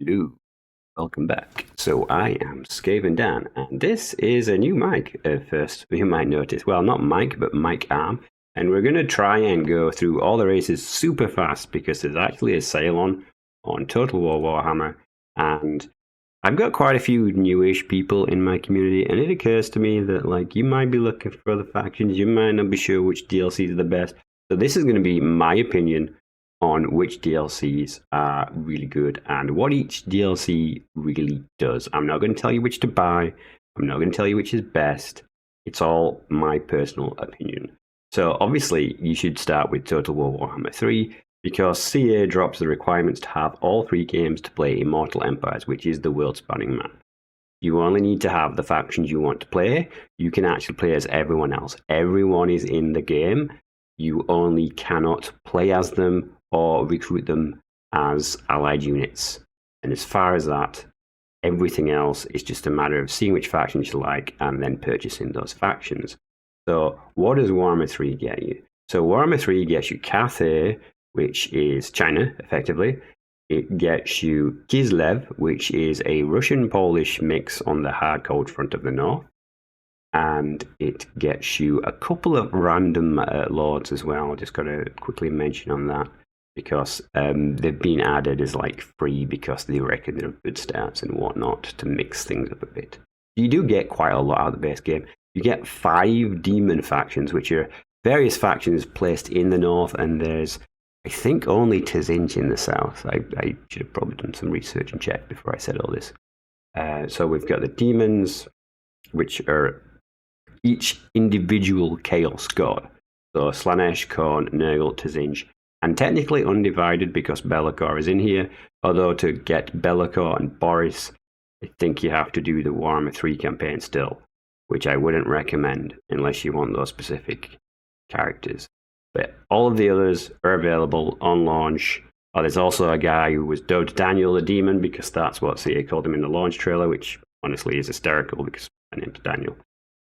Hello, welcome back. So I am SkavenDan, and this is a new mic. First, you might notice, well, not mic, but mic arm. And we're going to try and go through all the races super fast because there's actually a sale on Total War Warhammer. And I've got quite a few newish people in my community, and it occurs to me that like you might be looking for other factions, you might not be sure which DLCs are the best. So this is going to be my opinion on which DLCs are really good and what each DLC really does. I'm not going to tell you which to buy. I'm not going to tell you which is best. It's all my personal opinion. So obviously you should start with Total War Warhammer 3 because CA drops the requirements to have all 3 games to play Immortal Empires, which is the world-spanning map. You only need to have the factions you want to play. You can actually play as everyone else. Everyone is in the game. You only cannot play as them or recruit them as allied units. And as far as that, everything else is just a matter of seeing which factions you like and then purchasing those factions. So what does Warhammer 3 get you? So Warhammer 3 gets you Cathay, which is China, effectively. It gets you Kislev, which is a Russian-Polish mix on the hard cold front of the north. And it gets you a couple of random lords as well. Just got to quickly mention on that because they've been added as like free because they reckon they're good stats and whatnot to mix things up a bit. You do get quite a lot out of the base game. You get 5 demon factions, which are various factions placed in the north, and there's, I think, only Tzinch in the south. I should have probably done some research and checked before I said all this. So we've got the demons, which are each individual chaos god. So Slaanesh, Khorne, Nurgle, Tzinch, and technically undivided because Be'lakor is in here. Although to get Be'lakor and Boris, I think you have to do the Warhammer 3 campaign still, which I wouldn't recommend unless you want those specific characters. But all of the others are available on launch. There's also a guy who was dubbed Daniel the Demon because that's what CA called him in the launch trailer, which honestly is hysterical because my name's Daniel.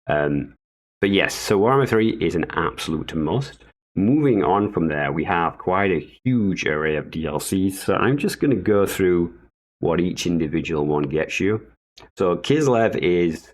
But yes, so Warhammer 3 is an absolute must. Moving on from there, we have quite a huge array of DLCs, so I'm just going to go through what each individual one gets you. So Kislev is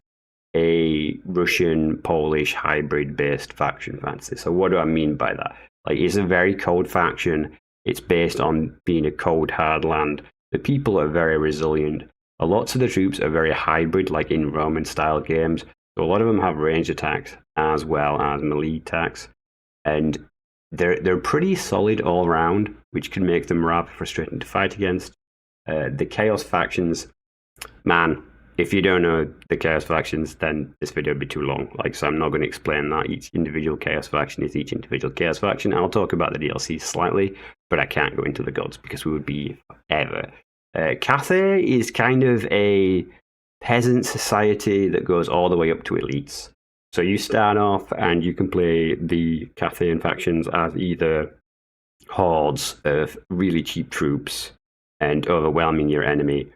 a Russian-Polish hybrid-based faction fantasy. So what do I mean by that? Like, it's a very cold faction. It's based on being a cold, hard land. The people are very resilient. Lots of the troops are very hybrid, like in Roman-style games. So a lot of them have ranged attacks as well as melee attacks. And they're pretty solid all around, which can make them rather frustrating to fight against. The Chaos factions, man, if you don't know the Chaos factions, then this video would be too long. So I'm not going to explain that. Each individual Chaos faction is each individual Chaos faction. I'll talk about the DLC slightly, but I can't go into the gods because we would be forever. Cathay is kind of a peasant society that goes all the way up to elites. So you start off and you can play the Cathayan factions as either hordes of really cheap troops and overwhelming your enemy.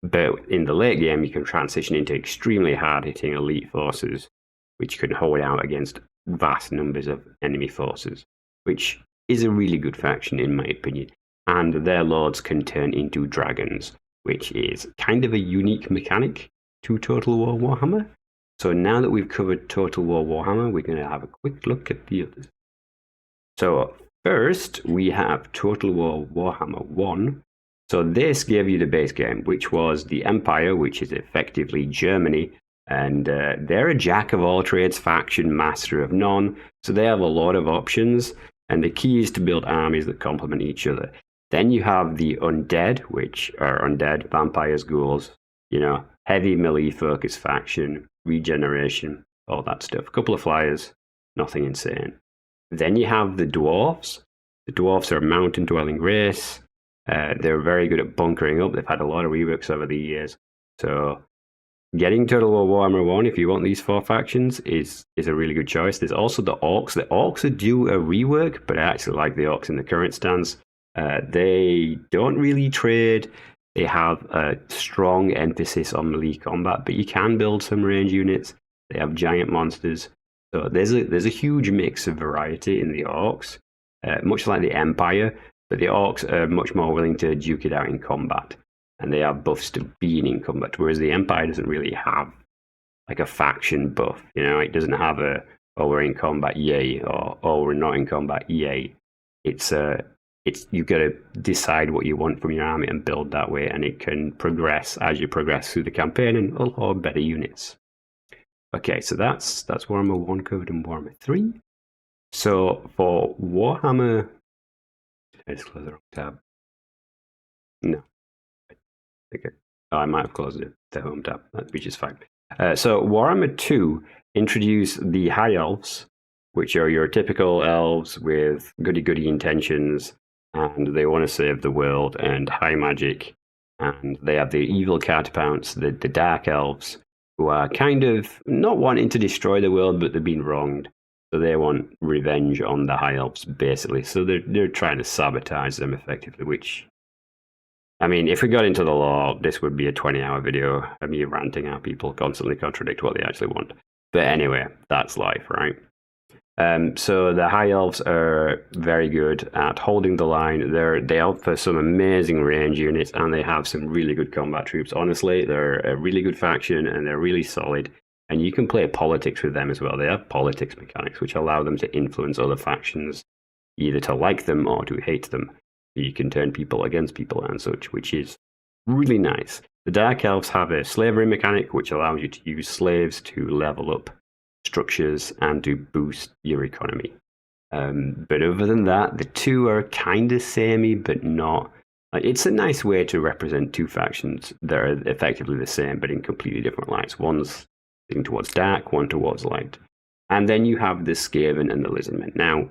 But in the late game, you can transition into extremely hard-hitting elite forces, which can hold out against vast numbers of enemy forces, which is a really good faction in my opinion. And their lords can turn into dragons, which is kind of a unique mechanic to Total War Warhammer. So now that we've covered Total War Warhammer, we're going to have a quick look at the others. So first, we have Total War Warhammer 1. So this gave you the base game, which was the Empire, which is effectively Germany. And they're a jack-of-all-trades faction, master of none. So they have a lot of options. And the key is to build armies that complement each other. Then you have the Undead, which are undead, vampires, ghouls, heavy melee-focused faction, regeneration, all that stuff. A couple of flyers, nothing insane. Then you have the Dwarfs. The Dwarfs are a mountain-dwelling race. They're very good at bunkering up. They've had a lot of reworks over the years. So getting Total War Warhammer 1, if you want these 4 factions, is a really good choice. There's also the Orcs. The Orcs are due a rework, but I actually like the Orcs in the current stance. They don't really trade. They have a strong emphasis on melee combat, but you can build some range units. They have giant monsters. So there's a huge mix of variety in the Orcs, much like the Empire, but the Orcs are much more willing to duke it out in combat. and they have buffs to being in combat, whereas the Empire doesn't really have like a faction buff. You know, it doesn't have a "oh, we're in combat, yay," or "oh, we're not in combat, yay." It's you've got to decide what you want from your army and build that way, and it can progress as you progress through the campaign and unlock better units. Okay, so that's Warhammer 1 covered in Warhammer 3. So for Warhammer, I just close the wrong tab. No. Okay. Oh, I might have closed the home tab, which is fine. So Warhammer 2 introduced the High Elves, which are your typical elves with goody-goody intentions, and they want to save the world and high magic. And they have the evil counterparts, the Dark Elves, who are kind of not wanting to destroy the world, but they've been wronged. So they want revenge on the High Elves, basically. So they're trying to sabotage them effectively, which, I mean, if we got into the lore, this would be a 20-hour video of me ranting how people constantly contradict what they actually want. But anyway, that's life, right? So the High Elves are very good at holding the line. They offer some amazing range units, and they have some really good combat troops. Honestly, they're a really good faction, and they're really solid. And you can play politics with them as well. They have politics mechanics, which allow them to influence other factions, either to like them or to hate them. You can turn people against people and such, which is really nice. The Dark Elves have a slavery mechanic, which allows you to use slaves to level up structures and to boost your economy. But other than that, the two are kind of samey, but not. It's a nice way to represent two factions that are effectively the same, but in completely different lights. One's leaning towards dark, one towards light. And then you have the Skaven and the Lizardmen. Now,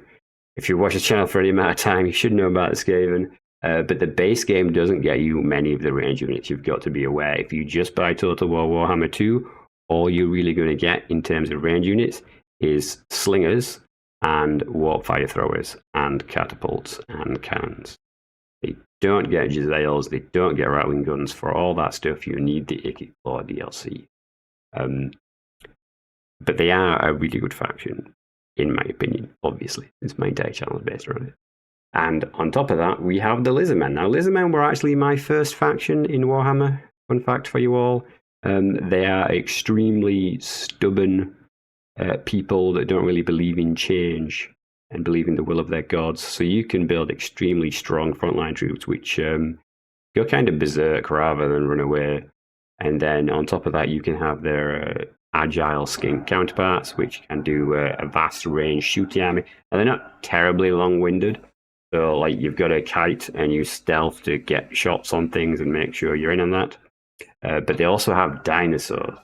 if you watch the channel for any amount of time, you should know about the Skaven. But the base game doesn't get you many of the range units. You've got to be aware. If you just buy Total War Warhammer 2, all you're really going to get in terms of range units is slingers and warp fire throwers and catapults and cannons. They don't get Jezzails, they don't get rattling guns. For all that stuff, you need the Icky Claw DLC. But they are a really good faction, in my opinion, obviously. It's my entire channel is based around it. And on top of that, we have the Lizardmen. Now, Lizardmen were actually my first faction in Warhammer. Fun fact for you all. They are extremely stubborn people that don't really believe in change and believe in the will of their gods. So you can build extremely strong frontline troops, which go kind of berserk rather than run away. And then on top of that, you can have their agile skink counterparts, which can do a vast range shooting army. And they're not terribly long-winded. So like you've got a kite and you stealth to get shots on things and make sure you're in on that. But they also have dinosaurs.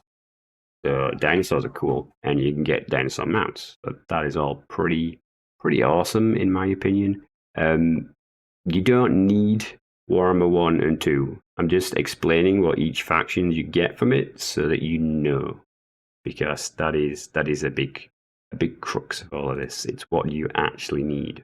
So dinosaurs are cool, and you can get dinosaur mounts. So that is all pretty awesome, in my opinion. You don't need Warhammer 1 and 2. I'm just explaining what each faction you get from it so that you know. Because that is a big crux of all of this. It's what you actually need.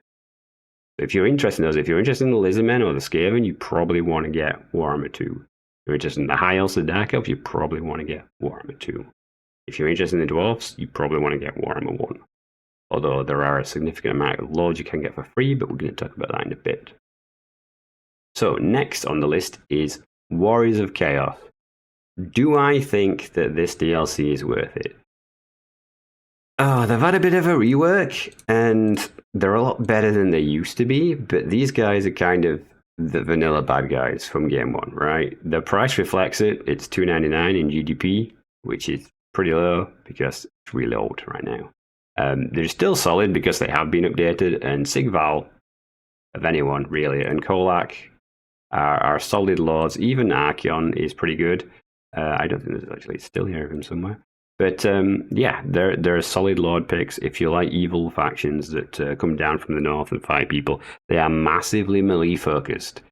So if you're interested in those, if you're interested in the Lizardmen or the Skaven, you probably want to get Warhammer 2. If you're interested in the High Elves, the Dark Elves, you probably want to get Warhammer 2. If you're interested in the Dwarfs, you probably want to get Warhammer 1. Although there are a significant amount of lords you can get for free, but we're going to talk about that in a bit. So next on the list is Warriors of Chaos. Do I think that this DLC is worth it? Oh, they've had a bit of a rework, and they're a lot better than they used to be, but these guys are kind of the vanilla bad guys from game one, right? The price reflects it. It's $2.99 in GDP, which is pretty low because it's really old right now. They're still solid because they have been updated, and Sigval, of anyone really, and Kolak are solid lords. Even Archeon is pretty good. I don't think there's actually still here of him somewhere. But yeah, they're solid lord picks. If you like evil factions that come down from the north and fight people, they are massively melee focused.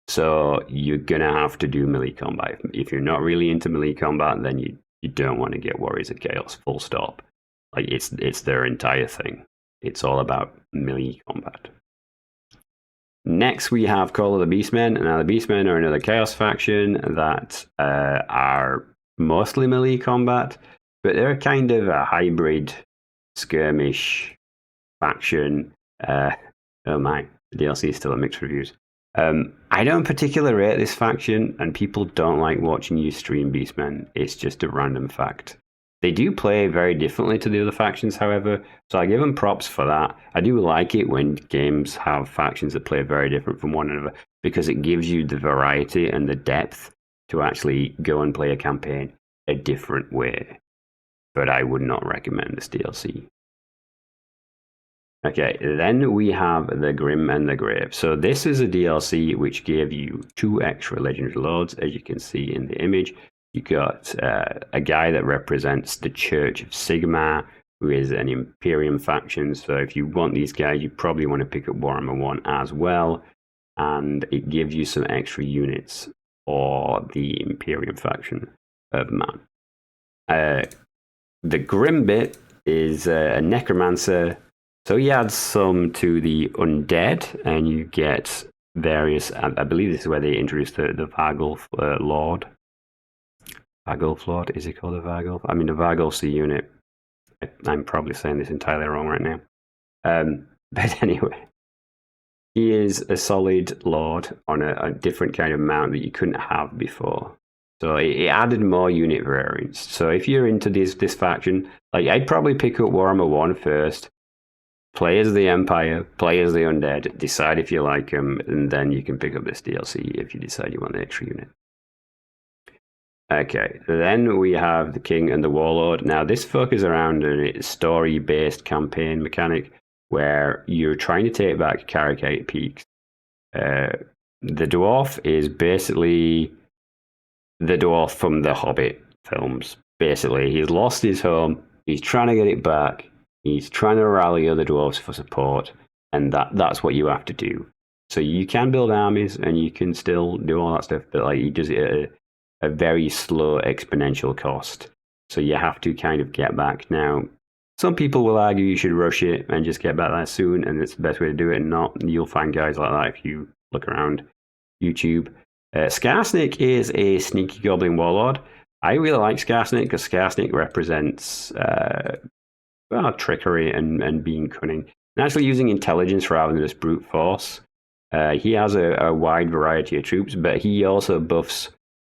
So you're going to have to do melee combat. If you're not really into melee combat, then you don't want to get Warriors of Chaos, full stop. Like it's their entire thing. It's all about melee combat. Next, we have Call of the Beastmen. Now, the Beastmen are another Chaos faction that are mostly melee combat, but they're kind of a hybrid skirmish faction. Oh my, the DLC is still at mixed reviews. I don't particularly rate this faction, and people don't like watching you stream Beastmen. It's just a random fact. They do play very differently to the other factions, however, so I give them props for that. I do like it when games have factions that play very different from one another, because it gives you the variety and the depth to actually go and play a campaign a different way. But I would not recommend this DLC. Okay, then we have the Grim and the Grave. So this is a DLC which gave you 2 extra legendary lords, as you can see in the image. You got a guy that represents the Church of Sigmar, who is an Imperium faction. So if you want these guys, you probably want to pick up Warhammer 1 as well. And it gives you some extra units for the Imperium faction of man. The Grim bit is a Necromancer. So he adds some to the Undead, and you get various. I believe this is where they introduced the Vargulf Lord. Vargulf Lord, is he called a Vargulf? I mean, the Vargulf's the unit. I'm probably saying this entirely wrong right now. But anyway, he is a solid Lord on a different kind of mount that you couldn't have before. So it added more unit variants. So if you're into this faction, like I'd probably pick up Warhammer 1 first. Play as the Empire, play as the Undead, decide if you like them, and then you can pick up this DLC if you decide you want the extra unit. Okay, then we have the King and the Warlord. Now, this focuses around a story-based campaign mechanic where you're trying to take back Carricate Peaks. The dwarf is basically the dwarf from the Hobbit films. Basically, he's lost his home, he's trying to get it back. He's trying to rally other dwarves for support, and that's what you have to do. So you can build armies, and you can still do all that stuff, but like he does it at a very slow exponential cost. So you have to kind of get back. Now, some people will argue you should rush it and just get back there soon, and it's the best way to do it. And not, you'll find guys like that if you look around YouTube. Skarsnik is a sneaky goblin warlord. I really like Skarsnik because Skarsnik represents trickery and being cunning, and actually using intelligence rather than just brute force. He has a wide variety of troops, but he also buffs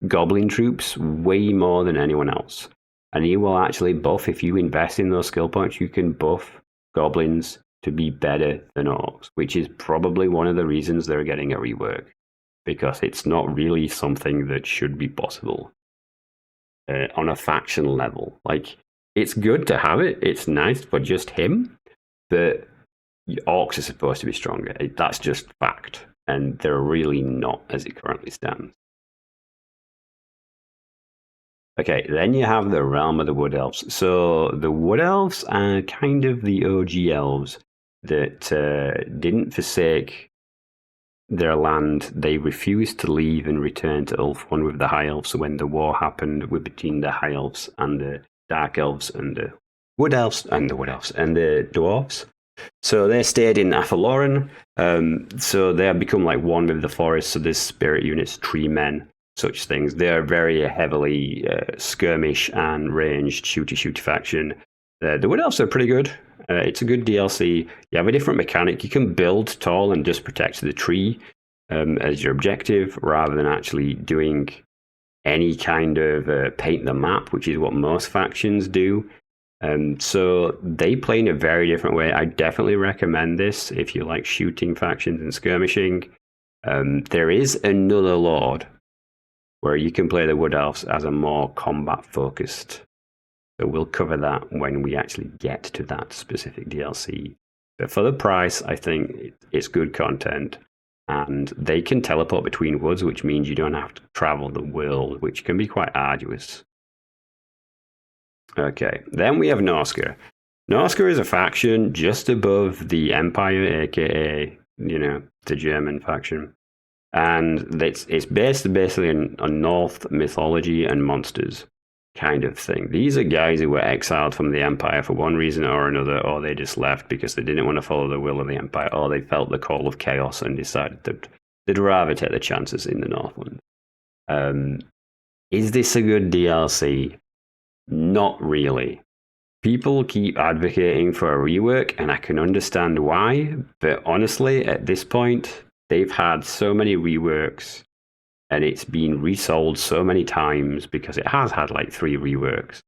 goblin troops way more than anyone else. And he will actually buff, if you invest in those skill points, you can buff goblins to be better than orcs, which is probably one of the reasons they're getting a rework, because it's not really something that should be possible on a faction level. Like, it's good to have it. It's nice for just him, but orcs are supposed to be stronger. That's just fact, and they're really not as it currently stands. Okay, then you have the realm of the Wood Elves. So the Wood Elves are kind of the OG elves that didn't forsake their land. They refused to leave and return to Ulthuan with the High Elves when the war happened between the High Elves and the Dark Elves and the Wood Elves and the Dwarfs. So they stayed in Athaloran. So they have become like one with the forest. So there's spirit units, tree men, such things. They are very heavily skirmish and ranged shooty faction. The Wood Elves are pretty good. It's a good DLC. You have a different mechanic. You can build tall and just protect the tree as your objective, rather than actually doing any kind of paint the map, which is what most factions do. So they play in a very different way. I definitely recommend this if you like shooting factions and skirmishing. There is another Lord where you can play the Wood Elves as a more combat-focused. So we'll cover that when we actually get to that specific DLC. But for the price, I think it's good content. And they can teleport between woods, which means you don't have to travel the world, which can be quite arduous. Okay, then we have Norsca. Norsca is a faction just above the Empire, aka, the German faction. And it's based basically on North mythology and monsters kind of thing. These are guys who were exiled from the Empire for one reason or another, or they just left because they didn't want to follow the will of the Empire, or they felt the call of chaos and decided that they'd rather take the chances in the Northland. Is this a good DLC? Not really. People keep advocating for a rework, and I can understand why, but honestly, at this point, they've had so many reworks, and it's been resold so many times because it has had like 3 reworks.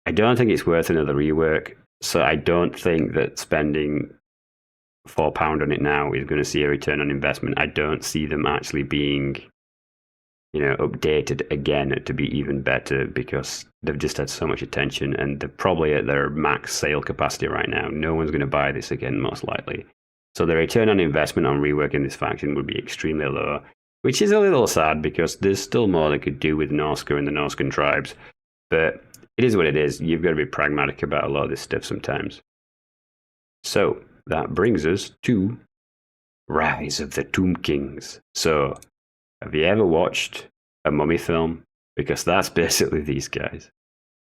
I don't think it's worth another rework, so I don't think that spending £4 on it now is going to see a return on investment. I don't see them actually being, updated again to be even better because they've just had so much attention and they're probably at their max sale capacity right now. No one's going to buy this again, most likely. So the return on investment on reworking this faction would be extremely low, which is a little sad because there's still more they could do with Norsca and the Norscan tribes. But it is what it is. You've got to be pragmatic about a lot of this stuff sometimes. So that brings us to Rise of the Tomb Kings. So have you ever watched a mummy film? Because that's basically these guys.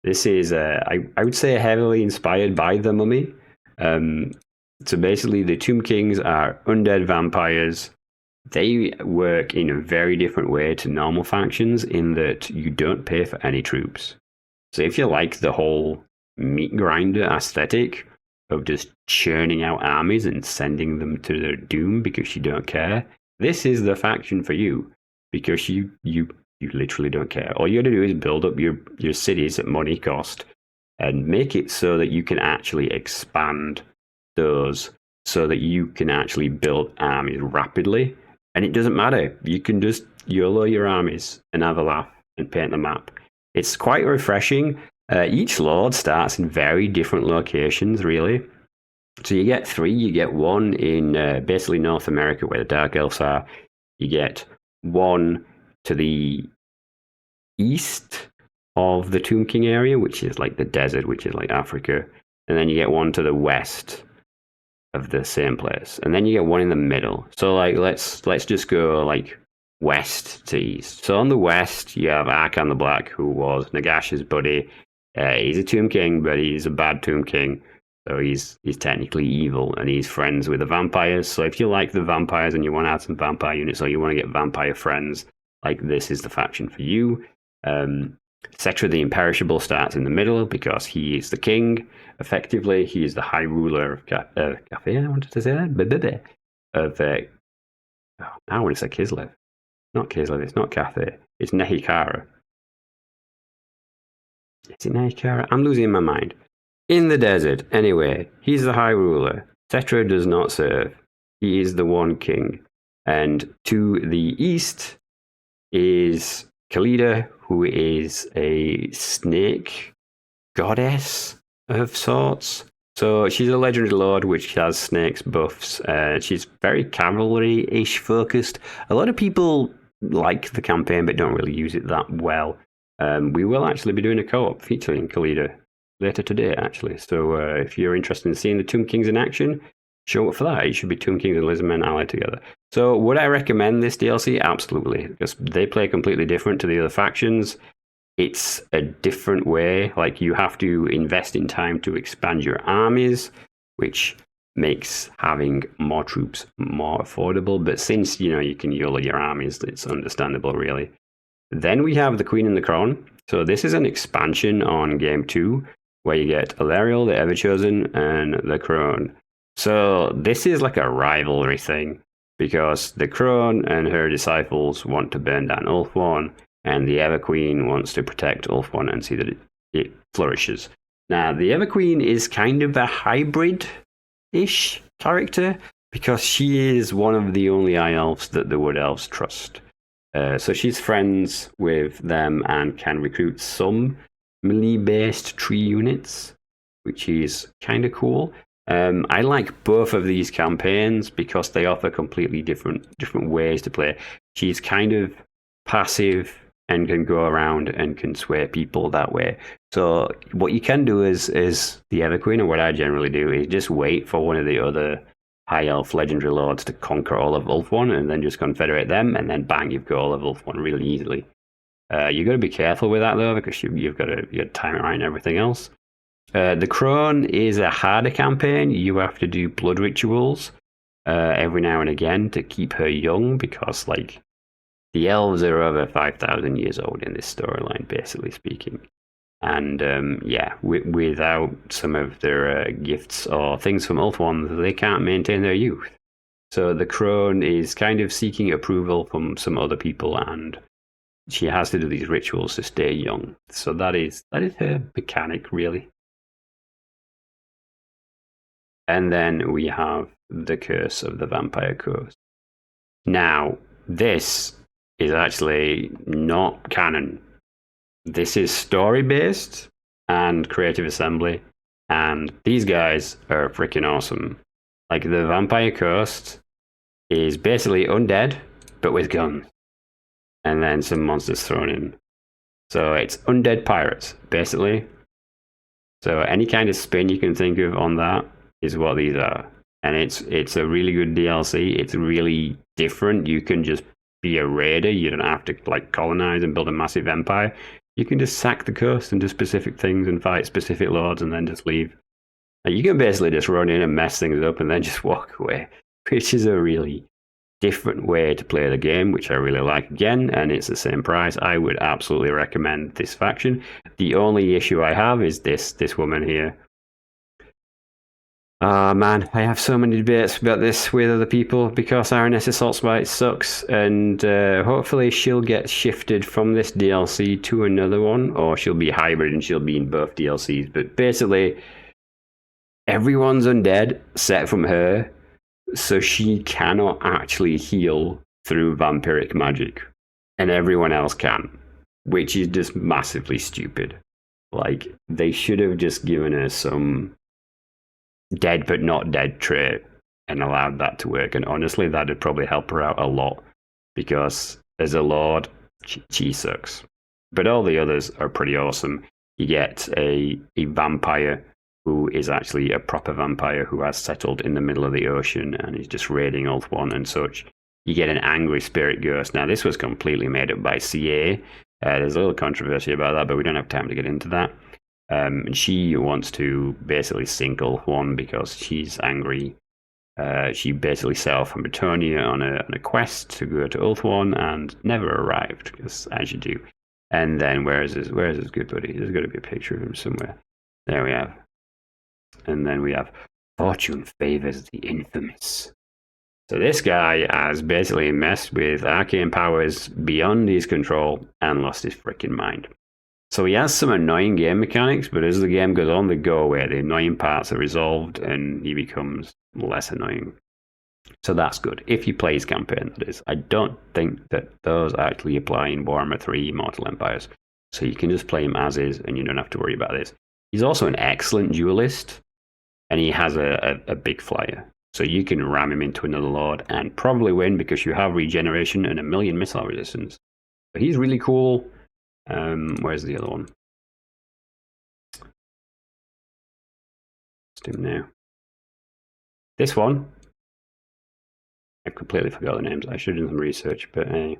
This is, I would say, heavily inspired by the Mummy. So basically, the Tomb Kings are undead vampires. They work in a very different way to normal factions in that you don't pay for any troops. So if you like the whole meat grinder aesthetic of just churning out armies and sending them to their doom because you don't care, this is the faction for you because you literally don't care. All you got to do is build up your cities at money cost and make it so that you can actually expand those so that you can actually build armies rapidly. And it doesn't matter. You can just YOLO your armies and have a laugh and paint the map. It's quite refreshing. Each lord starts in very different locations, really. So you get 3. You get 1 in basically North America, where the Dark Elves are. You get 1 to the east of the Tomb King area, which is like the desert, which is like Africa. And then you get 1 to the west of the same place. And then you get 1 in the middle. So like let's just go like west to east. So on the west, you have Arkan the Black, who was Nagash's buddy. He's a Tomb King, but he's a bad Tomb King. So he's technically evil, and he's friends with the vampires. So if you like the vampires and you want to add some vampire units, or you want to get vampire friends, like this is the faction for you. Cetra the Imperishable starts in the middle because he is the king. Effectively, he is the high ruler of Cathay. I wanted to say that. I want to say Kislev. Not Kislev, it's not Cathay. It's Nehikara. Is it Nehikara? I'm losing my mind. In the desert, anyway, he's the high ruler. Cetra does not serve. He is the one king. And to the east is Khalida, who is a snake goddess of sorts. So she's a legendary lord which has snakes buffs. She's very cavalry-ish focused. A lot of people like the campaign but don't really use it that well. We will actually be doing a co-op featuring Khalida later today, actually. So if you're interested in seeing the Tomb Kings in action, show up for that. It should be Tomb Kings and Lizardmen allied together. So would I recommend this DLC? Absolutely, because they play completely different to the other factions. It's a different way. Like, you have to invest in time to expand your armies, which makes having more troops more affordable. But since, you can YOLO your armies, it's understandable, really. Then we have the Queen and the Crone. So this is an expansion on Game 2, where you get Alariel, the Everchosen, and the Crone. So this is like a rivalry thing, because the Crone and her disciples want to burn down Ulthuan, and the Everqueen wants to protect Ulthuan and see that it flourishes. Now, the Everqueen is kind of a hybrid-ish character, because she is one of the only High Elves that the Wood Elves trust. So she's friends with them and can recruit some melee-based tree units, which is kind of cool. I like both of these campaigns because they offer completely different ways to play. She's kind of passive and can go around and can sway people that way. So what you can do is the Everqueen, or what I generally do, is just wait for one of the other High Elf legendary lords to conquer all of Ulthuan, and then just confederate them, and then bang, you've got all of Ulthuan really easily. You've got to be careful with that though, because you've got to time it right and everything else. The Crone is a harder campaign. You have to do blood rituals every now and again to keep her young, because the elves are over 5,000 years old in this storyline, basically speaking. And without some of their gifts or things from Ulthuan, they can't maintain their youth. So the Crone is kind of seeking approval from some other people, and she has to do these rituals to stay young. So that is her mechanic, really. And then we have the Curse of the Vampire Coast. Now, this is actually not canon. This is story-based and Creative Assembly, and these guys are freaking awesome. Like, the Vampire Coast is basically undead, but with guns. And then some monsters thrown in. So it's undead pirates, basically. So any kind of spin you can think of on that is what these are. And it's a really good DLC. It's really different. You can just be a raider. You don't have to like colonize and build a massive empire. You can just sack the coast and do specific things and fight specific lords and then just leave. And you can basically just run in and mess things up and then just walk away, which is a really different way to play the game, which I really like again, and it's the same price. I would absolutely recommend this faction. The only issue I have is this woman here. Man, I have so many debates about this with other people because RNS Assault Spite sucks, and hopefully she'll get shifted from this DLC to another one, or she'll be hybrid and she'll be in both DLCs. But basically, everyone's undead, except from her, so she cannot actually heal through vampiric magic, and everyone else can, which is just massively stupid. Like, they should have just given her some dead but not dead trait and allowed that to work, and honestly that'd probably help her out a lot, because as a lord she sucks. But all the others are pretty awesome. You get a vampire who is actually a proper vampire who has settled in the middle of the ocean and is just raiding Ulthuan and such. You get an angry spirit ghost. Now, this was completely made up by CA. There's a little controversy about that, but we don't have time to get into that. And she wants to basically sink Ulthuan because she's angry. She basically set off from Bretonia on a quest to go to Ulthuan and never arrived, because as you do. And then where's his good buddy? There's got to be a picture of him somewhere. There we have. And then we have Fortune Favors the Infamous. So this guy has basically messed with arcane powers beyond his control and lost his freaking mind. So he has some annoying game mechanics, but as the game goes on, they go away. The annoying parts are resolved and he becomes less annoying. So that's good. If you play his campaign, that is. I don't think that those actually apply in Warhammer 3 Mortal Empires. So you can just play him as is and you don't have to worry about this. He's also an excellent duelist. And he has a big flyer. So you can ram him into another lord and probably win because you have regeneration and 1,000,000 missile resistance. But he's really cool. Where's the other one? Let's do him now. This one. I completely forgot the names. I should have done some research. But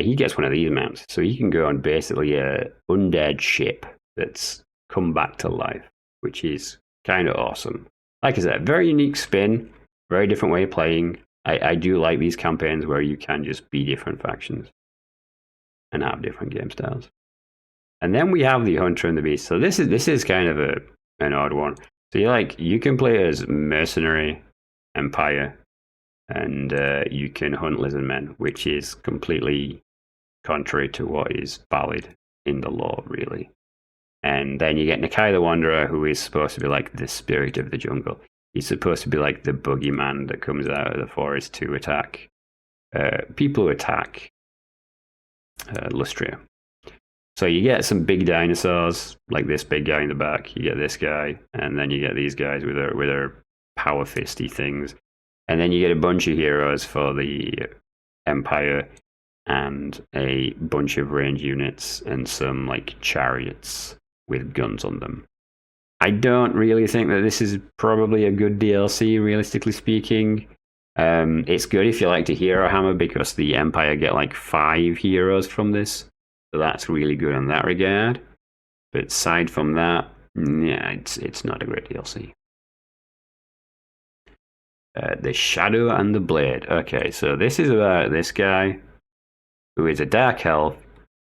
he gets one of these mounts. So he can go on basically a undead ship that's come back to life, which is kind of awesome. Like I said, very unique spin, very different way of playing. I do like these campaigns where you can just be different factions and have different game styles. And then we have the Hunter and the Beast. So this is kind of an odd one. So you can play as mercenary Empire, and you can hunt lizardmen, which is completely contrary to what is valid in the lore, really. And then you get Nakai the Wanderer, who is supposed to be like the spirit of the jungle. He's supposed to be like the boogeyman that comes out of the forest to attack people who attack Lustria. So you get some big dinosaurs, like this big guy in the back. You get this guy, and then you get these guys with their power fisty things. And then you get a bunch of heroes for the Empire, and a bunch of range units, and some like chariots with guns on them. I don't really think that this is probably a good DLC, realistically speaking. It's good if you like to hero hammer, because the Empire get like 5 heroes from this. So that's really good in that regard. But aside from that, yeah, it's not a great DLC. The Shadow and the Blade. Okay, so this is about this guy who is a dark elf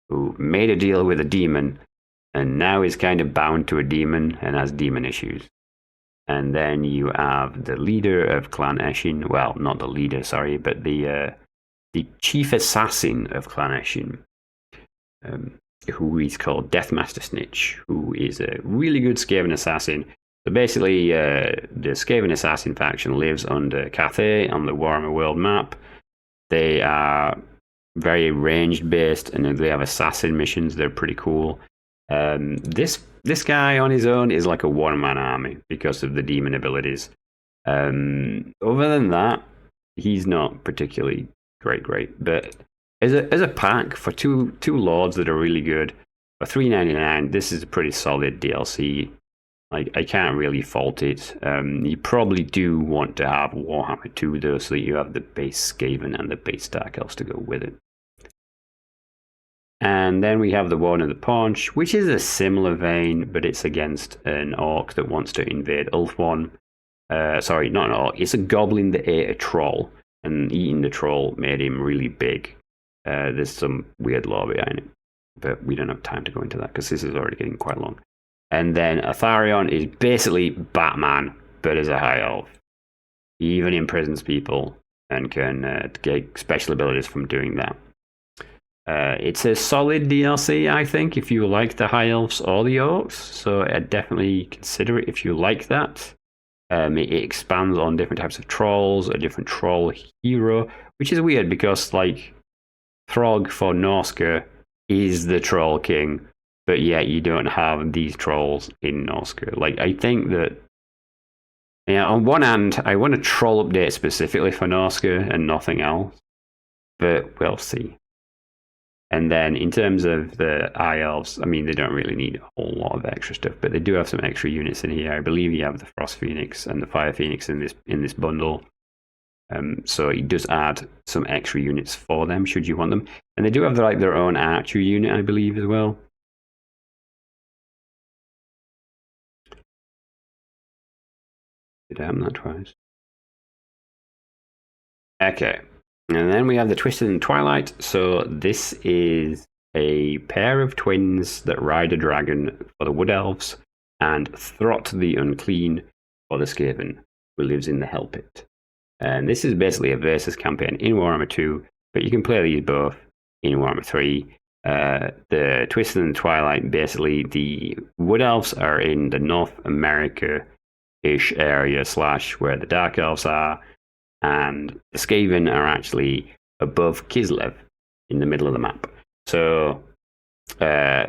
who made a deal with a demon and now is kind of bound to a demon and has demon issues. And then you have the leader of Clan Eshin. Well, not the leader, sorry, but the chief assassin of Clan Eshin, who is called Deathmaster Snitch, who is a really good Skaven assassin. So basically, the Skaven assassin faction lives under Cathay on the Warhammer world map. They are very ranged based, and they have assassin missions. They're pretty cool. This guy on his own is like a one-man army because of the demon abilities. Other than that, he's not particularly great. But as a pack for two lords that are really good for $3.99, this is a pretty solid DLC. Like, I can't really fault it. You probably do want to have Warhammer 2 though, so that you have the base Skaven and the base Dark Elves to go with it. And then we have the Warden of the Paunch, which is a similar vein, but it's against an Orc that wants to invade Ulthuan. Sorry, not an Orc. It's a Goblin that ate a Troll, and eating the Troll made him really big. There's some weird lore behind it, but we don't have time to go into that because this is already getting quite long. And then Atharion is basically Batman, but as a high elf. He even imprisons people and can get special abilities from doing that. It's a solid DLC, I think, if you like the High Elves or the Orcs. So I'd definitely consider it if you like that. It expands on different types of trolls, a different troll hero, which is weird because, like, Throg for Norsca is the Troll King, but yet you don't have these trolls in Norsca. Like, I think that, yeah, on one hand, I want a troll update specifically for Norsca and nothing else, but we'll see. And then in terms of the High Elves, I mean, they don't really need a whole lot of extra stuff, but they do have some extra units in here. I believe you have the Frost Phoenix and the Fire Phoenix in this bundle. So it does add some extra units for them, should you want them. And they do have their own archery unit, I believe, as well. Did I happen that twice? Okay. And then we have the Twisted and Twilight. So this is a pair of twins that ride a dragon for the Wood Elves and Throt the Unclean for the Skaven, who lives in the Hell Pit. And this is basically a versus campaign in Warhammer 2, but you can play these both in Warhammer 3. The Twisted and Twilight, basically the Wood Elves are in the North America-ish area / where the Dark Elves are. And the Skaven are actually above Kislev in the middle of the map. So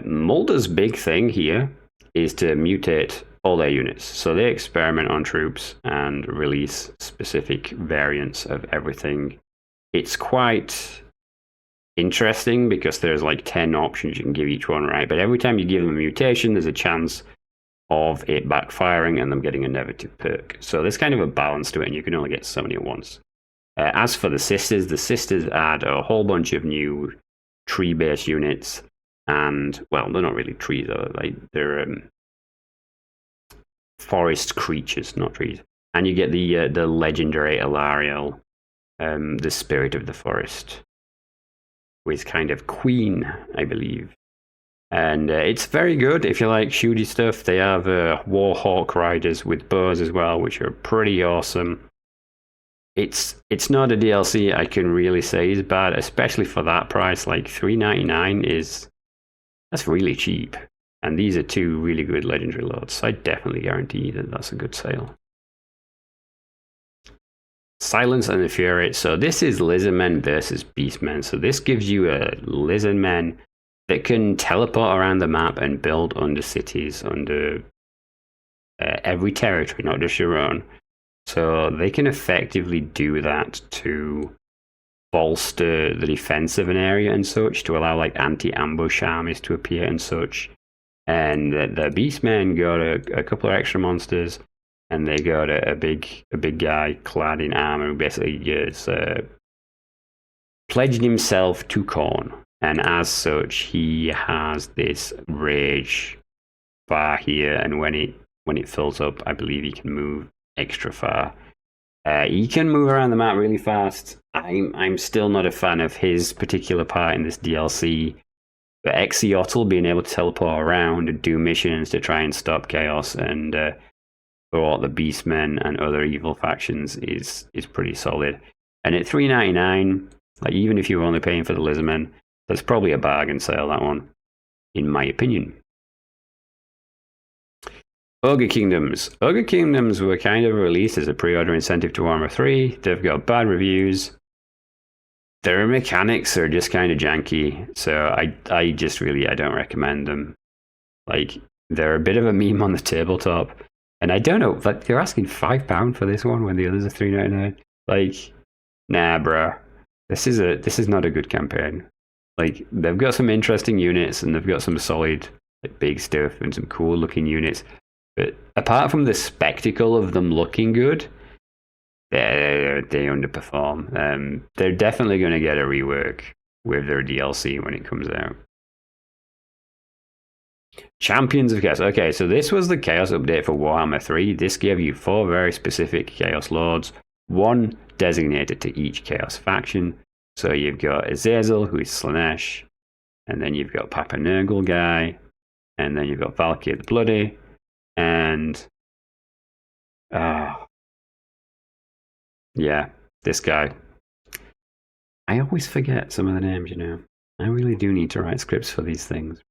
Mulder's big thing here is to mutate all their units. So they experiment on troops and release specific variants of everything. It's quite interesting because there's like 10 options you can give each one, right? But every time you give them a mutation, there's a chance of it backfiring and them getting a negative perk. So there's kind of a balance to it, and you can only get so many at once. As for the sisters add a whole bunch of new tree-based units, and, well, they're not really trees, they're forest creatures, not trees. And you get the legendary Alariel, the spirit of the forest, who is kind of queen, I believe. And it's very good if you like shooty stuff. They have Warhawk riders with bows as well, which are pretty awesome. It's not a DLC I can really say is bad, especially for that price. Like $3.99 that's really cheap. And these are two really good legendary lords, so I definitely guarantee that that's a good sale. Silence and the Fury. So this is Lizardmen versus Beastmen. So this gives you a Lizardmen that can teleport around the map and build under cities, under every territory, not just your own. So they can effectively do that to bolster the defense of an area and such, to allow like anti-ambush armies to appear and such. And the Beastmen got a couple of extra monsters, and they got a big guy clad in armor who basically is pledged himself to Crone. And as such, he has this rage bar here, and when it fills up, I believe he can move extra far. He can move around the map really fast. I'm still not a fan of his particular part in this DLC. But Exiotl being able to teleport around and do missions to try and stop chaos, and for the Beastmen and other evil factions is pretty solid. And at $3.99, like even if you're only paying for the Lizardmen, that's probably a bargain sale, that one, in my opinion. Ogre Kingdoms. Ogre Kingdoms were kind of released as a pre-order incentive to Warhammer 3. They've got bad reviews. Their mechanics are just kind of janky, so I just really, I don't recommend them. Like, they're a bit of a meme on the tabletop, and I don't know, like, you're asking £5 for this one when the others are $3.99. Like, nah, bruh. This is not a good campaign. Like, they've got some interesting units, and they've got some solid, like, big stuff and some cool looking units. But apart from the spectacle of them looking good, they underperform. They're definitely going to get a rework with their DLC when it comes out. Champions of Chaos. Okay, so this was the Chaos update for Warhammer 3. This gave you 4 very specific Chaos Lords, 1 designated to each Chaos faction. So you've got Azazel, who is Slaanesh, and then you've got Papa Nurgle guy, and then you've got Valkyrie the Bloody, and yeah, this guy. I always forget some of the names, you know. I really do need to write scripts for these things.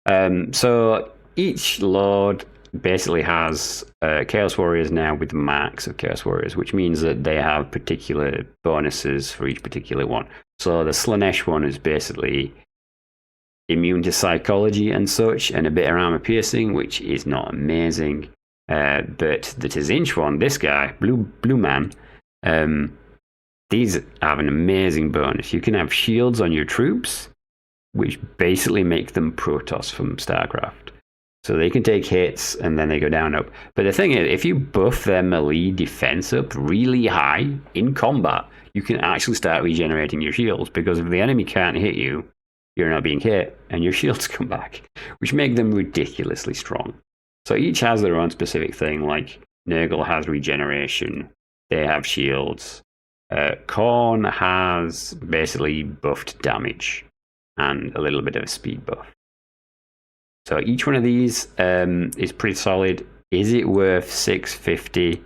So each Lord basically has Chaos Warriors now with max of Chaos Warriors, which means that they have particular bonuses for each particular one. So the Slaanesh one is basically immune to psychology and such, and a bit of armor piercing, which is not amazing. But the Tzinch one, this guy, Blue Man, these have an amazing bonus. You can have shields on your troops, which basically make them Protoss from StarCraft. So they can take hits and then they go down up. But the thing is, if you buff their melee defense up really high in combat, you can actually start regenerating your shields, because if the enemy can't hit you, you're not being hit and your shields come back, which make them ridiculously strong. So each has their own specific thing, like Nurgle has regeneration, they have shields. Crone has basically buffed damage and a little bit of a speed buff. So each one of these is pretty solid. Is it worth $6.50?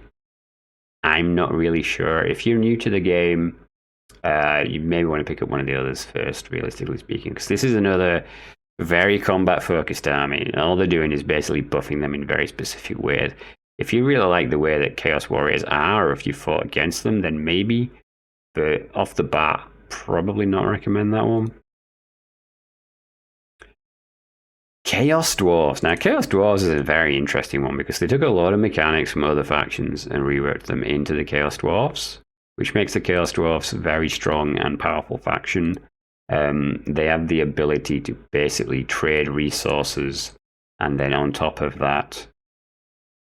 I'm not really sure. If you're new to the game, you maybe want to pick up one of the others first, realistically speaking, because this is another very combat-focused army. All they're doing is basically buffing them in very specific ways. If you really like the way that Chaos Warriors are, or if you fought against them, then maybe. But off the bat, probably not recommend that one. Chaos Dwarfs. Now, Chaos Dwarfs is a very interesting one because they took a lot of mechanics from other factions and reworked them into the Chaos Dwarfs, which makes the Chaos Dwarfs a very strong and powerful faction. They have the ability to basically trade resources, and then on top of that,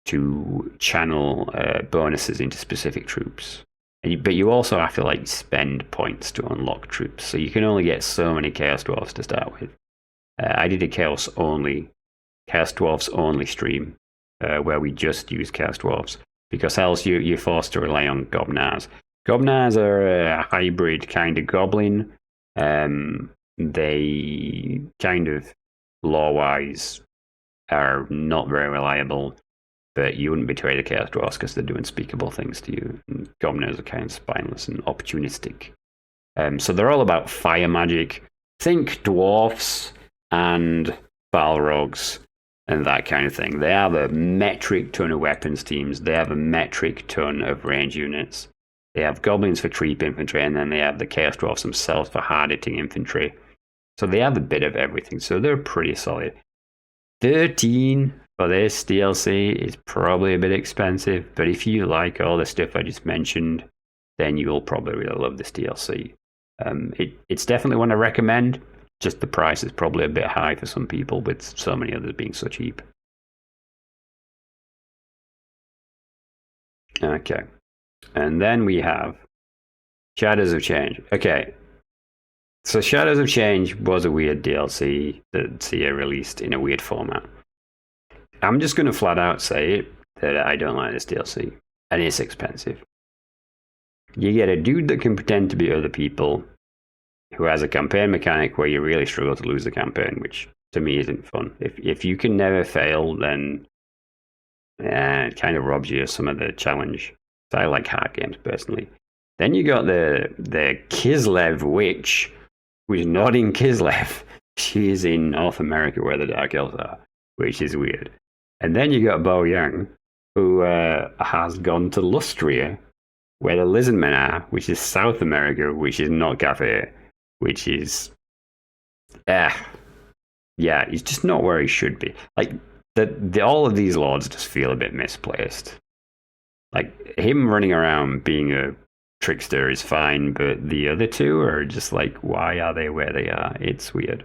to channel bonuses into specific troops. But you also have to like spend points to unlock troops, so you can only get so many Chaos Dwarfs to start with. I did a Chaos Dwarfs only stream where we just use Chaos Dwarfs, because else you're forced to rely on Gobnars. Gobnars are a hybrid kind of goblin. They kind of, lore-wise, are not very reliable, but you wouldn't betray the Chaos Dwarfs because they're doing unspeakable things to you. And Gobnars are kind of spineless and opportunistic. So they're all about fire magic. Think Dwarfs and Balrogs and that kind of thing. They have a metric ton of weapons teams. They have a metric ton of range units. They have Goblins for creep infantry, and then they have the Chaos Dwarfs themselves for hard-hitting infantry. So they have a bit of everything, so they're pretty solid. 13 for this DLC is probably a bit expensive, but if you like all the stuff I just mentioned, then you'll probably really love this DLC. It's definitely one I recommend. Just the price is probably a bit high for some people, with so many others being so cheap. Okay. And then we have Shadows of Change. Okay. So Shadows of Change was a weird DLC that Sia released in a weird format. I'm just going to flat out say it, that I don't like this DLC. And it's expensive. You get a dude that can pretend to be other people, who has a campaign mechanic where you really struggle to lose the campaign, which to me isn't fun. If you can never fail, then it kind of robs you of some of the challenge. So I like hard games personally. Then you got the Kislev Witch, who is not in Kislev. She is in North America where the Dark Elves are, which is weird. And then you got Bo Young, who has gone to Lustria, where the Lizardmen are, which is South America, which is not Cathay, which is... yeah, he's just not where he should be. Like, all of these lords just feel a bit misplaced. Like, him running around being a trickster is fine, but the other two are just like, why are they where they are? It's weird.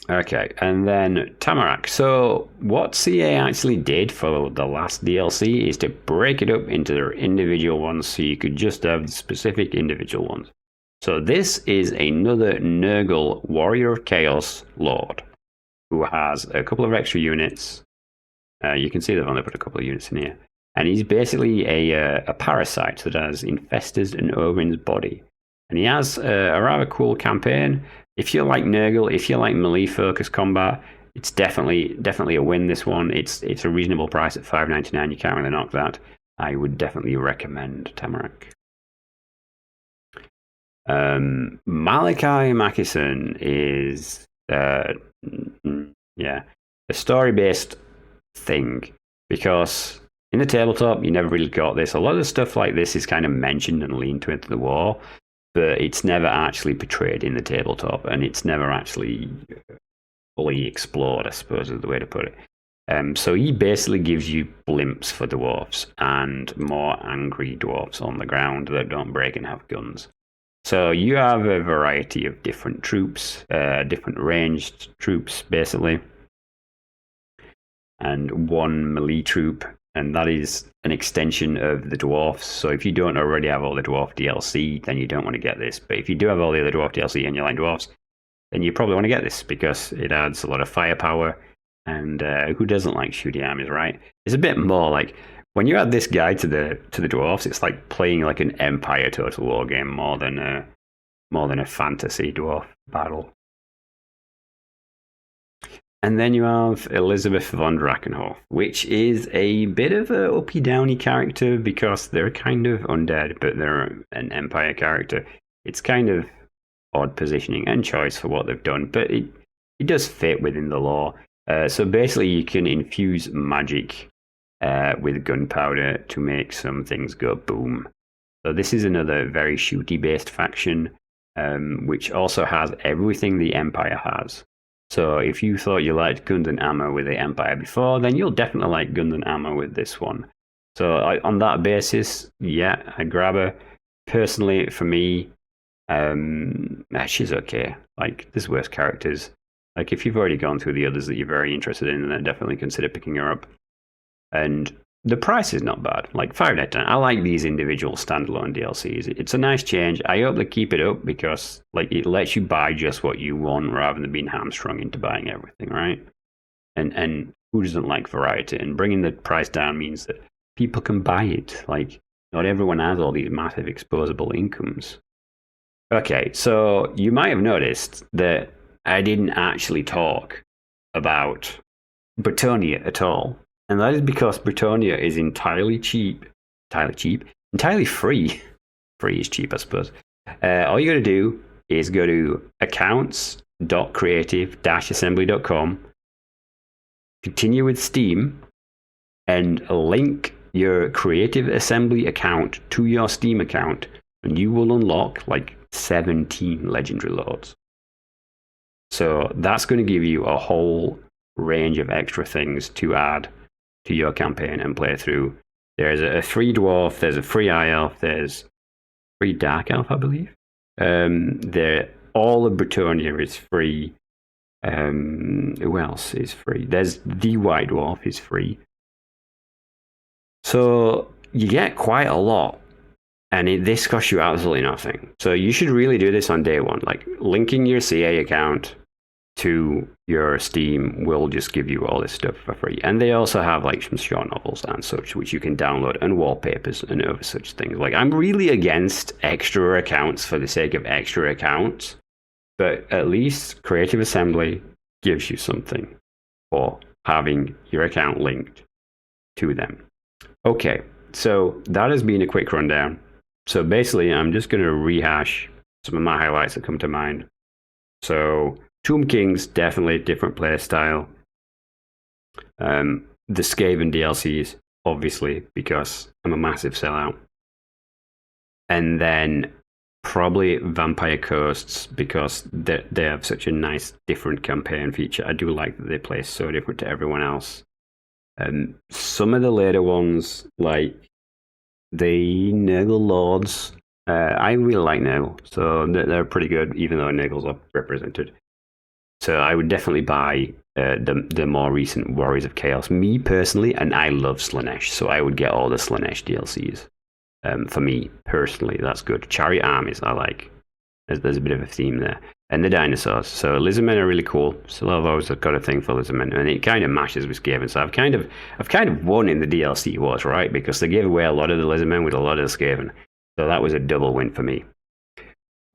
Okay, and then Tamarack. So what CA actually did for the last DLC is to break it up into their individual ones so you could just have the specific individual ones. So this is another Nurgle Warrior of Chaos Lord who has a couple of extra units. You can see they've only put a couple of units in here. And he's basically a parasite that has infested an Owen's body. And he has a rather cool campaign. If you like Nurgle, if you like melee focused combat, it's definitely a win. This one, it's a reasonable price at $5.99. You can't really knock that. I would definitely recommend Tamarack. Malachi Mackison is a story-based thing, because in the tabletop you never really got this. A lot of stuff like this is kind of mentioned and leaned into the war, but it's never actually portrayed in the tabletop, and it's never actually fully explored, I suppose is the way to put it. So he basically gives you blimps for dwarfs and more angry dwarfs on the ground that don't break and have guns. So you have a variety of different troops, different ranged troops basically, and one melee troop, and that is an extension of the dwarfs. So if you don't already have all the dwarf DLC, then you don't want to get this. But if you do have all the other dwarf DLC and you like dwarfs, then you probably want to get this because it adds a lot of firepower. And who doesn't like shooty armies, right? It's a bit more like when you add this guy to the dwarfs, it's like playing like an Empire Total War game more than a fantasy dwarf battle. And then you have Elizabeth von Drakenhof, which is a bit of a uppy-downy character because they're kind of undead, but they're an Empire character. It's kind of odd positioning and choice for what they've done, but it does fit within the lore. So basically you can infuse magic with gunpowder to make some things go boom. So this is another very shooty-based faction, which also has everything the Empire has. So if you thought you liked guns and ammo with the Empire before, then you'll definitely like guns and ammo with this one. So on that basis, yeah, I'd grab her. Personally, for me, she's okay. Like, there's worse characters. Like, if you've already gone through the others that you're very interested in, then definitely consider picking her up. And the price is not bad. Like, $5.99. I like these individual standalone DLCs. It's a nice change. I hope they keep it up because, like, it lets you buy just what you want rather than being hamstrung into buying everything, right? And who doesn't like variety? And bringing the price down means that people can buy it. Like, not everyone has all these massive exposable incomes. Okay, so you might have noticed that I didn't actually talk about Bretonnia at all. And that is because Bretonnia is entirely free. Free is cheap, I suppose. All you got to do is go to accounts.creative-assembly.com, continue with Steam, and link your Creative Assembly account to your Steam account, and you will unlock like 17 legendary lords. So that's going to give you a whole range of extra things to add to your campaign and play through. There's a free dwarf, there's a free high elf, there's free dark elf, I believe. All of Bretonnia is free. Who else is free? There's the white dwarf is free. So you get quite a lot, and this costs you absolutely nothing. So you should really do this on day one. Like, linking your CA account to your Steam will just give you all this stuff for free. And they also have like some short novels and such, which you can download, and wallpapers and other such things. Like, I'm really against extra accounts for the sake of extra accounts, but at least Creative Assembly gives you something. or having your account linked to them. Okay, so that has been a quick rundown. So basically, I'm just going to rehash some of my highlights that come to mind. So Tomb Kings, definitely a different play style. The Skaven DLCs, obviously, because I'm a massive sellout. And then probably Vampire Coasts, because they have such a nice different campaign feature. I do like that they play so different to everyone else. Some of the later ones, like the Nurgle Lords, I really like Nurgle, so they're pretty good, even though Nurgles are represented. So I would definitely buy the more recent Warriors of Chaos. Me personally, and I love Slaanesh, so I would get all the Slaanesh DLCs. For me personally, that's good. Chariot armies, I like. There's a bit of a theme there. And the dinosaurs. So lizardmen are really cool. Still have always got a thing for lizardmen, and it kind of matches with Skaven. So I've kind of won in the DLC wars, right? Because they gave away a lot of the lizardmen with a lot of the Skaven. So that was a double win for me.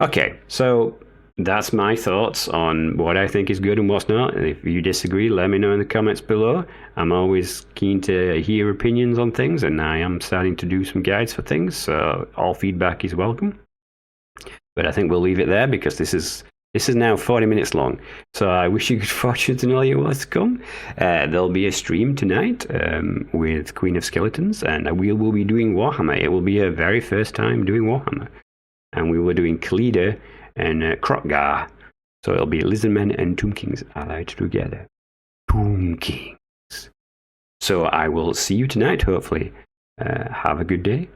Okay, so that's my thoughts on what I think is good and what's not. And if you disagree, let me know in the comments below. I'm always keen to hear opinions on things, and I am starting to do some guides for things, so all feedback is welcome. But I think we'll leave it there because this is now 40 minutes long. So I wish you good fortune in all your wars to come. There'll be a stream tonight with Queen of Skeletons, and we will be doing Warhammer. It will be our very first time doing Warhammer. And we were doing Kleeder and Krotgar. So it'll be Lizardmen and Tomb Kings allied together. Tomb Kings. So I will see you tonight, hopefully. Have a good day.